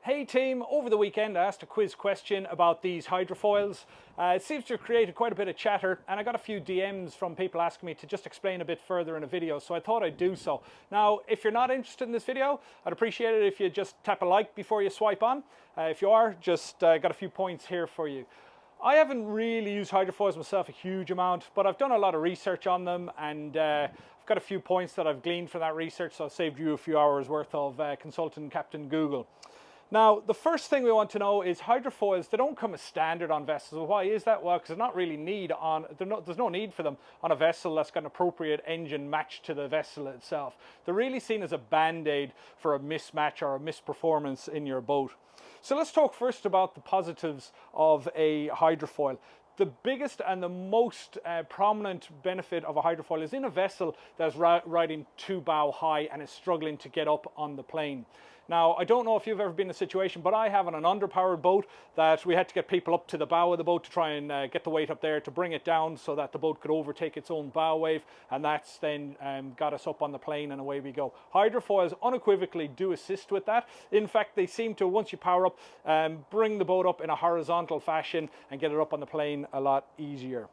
Hey team, over the weekend I asked a quiz question about these hydrofoils. It seems to have created quite a bit of chatter, and I got a few DMs from people asking me to just explain a bit further in a video, so I thought I'd do so. Now, if you're not interested in this video, I'd appreciate it if you just tap a like before you swipe on. If you are, just got a few points here for you. I haven't really used hydrofoils myself a huge amount, but I've done a lot of research on them, and I've got a few points that I've gleaned from that research, so I've saved you a few hours worth of consulting Captain Google. Now, the first thing we want to know is hydrofoils, they don't come as standard on vessels. Well, why is that? Well, because there's not really there's no need for them on a vessel that's got an appropriate engine matched to the vessel itself. They're really seen as a band-aid for a mismatch or a misperformance in your boat. So let's talk first about the positives of a hydrofoil. The biggest and the most prominent benefit of a hydrofoil is in a vessel that's riding two bow high and is struggling to get up on the plane. Now, I don't know if you've ever been in a situation, but I have on an underpowered boat that we had to get people up to the bow of the boat to try and get the weight up there to bring it down so that the boat could overtake its own bow wave, and that's then got us up on the plane and away we go. Hydrofoils unequivocally do assist with that. In fact, they seem to, once you power up, bring the boat up in a horizontal fashion and get it up on the plane a lot easier.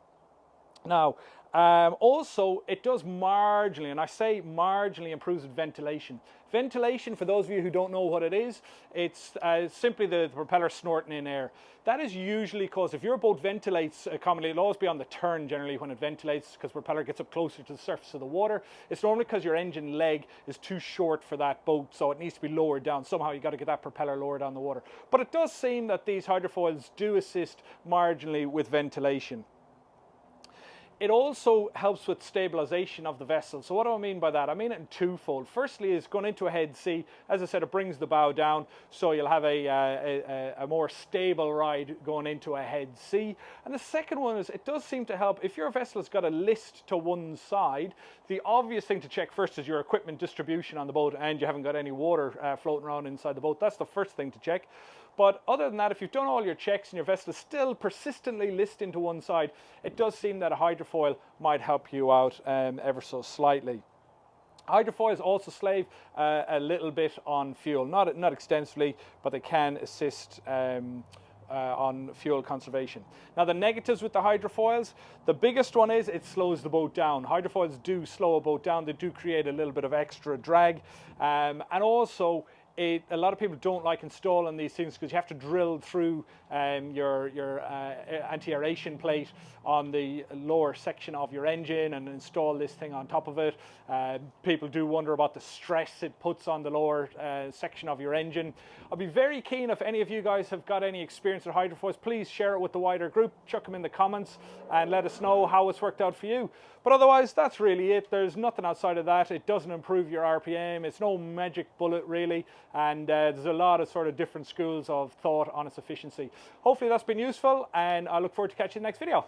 Now, also, it does marginally, and I say marginally, improves ventilation. Ventilation, for those of you who don't know what it is, it's simply the propeller snorting in air. That is usually because if your boat ventilates commonly, it'll always be on the turn generally when it ventilates because the propeller gets up closer to the surface of the water. It's normally because your engine leg is too short for that boat, so it needs to be lowered down. Somehow you got to get that propeller lower down the water. But it does seem that these hydrofoils do assist marginally with ventilation. It also helps with stabilization of the vessel. So what do I mean by that? I mean it in twofold. Firstly is going into a head sea. As I said, it brings the bow down, so you'll have a more stable ride going into a head sea. And the second one is it does seem to help. If your vessel has got a list to one side, the obvious thing to check first is your equipment distribution on the boat, and you haven't got any water floating around inside the boat. That's the first thing to check. But other than that, if you've done all your checks and your vessel is still persistently listing to one side, it does seem that a hydrofoil might help you out ever so slightly. Hydrofoils also save a little bit on fuel, not extensively, but they can assist on fuel conservation. Now, the negatives with the hydrofoils, the biggest one is it slows the boat down. Hydrofoils do slow a boat down. They do create a little bit of extra drag, and also a lot of people don't like installing these things because you have to drill through your anti-aeration plate on the lower section of your engine and install this thing on top of it. People do wonder about the stress it puts on the lower section of your engine. I'll be very keen if any of you guys have got any experience with hydrofoils, please share it with the wider group, chuck them in the comments and let us know how it's worked out for you. But otherwise, that's really it. There's nothing outside of that. It doesn't improve your RPM. It's no magic bullet, really. And there's a lot of sort of different schools of thought on its efficiency. Hopefully that's been useful, and I look forward to catching you in the next video.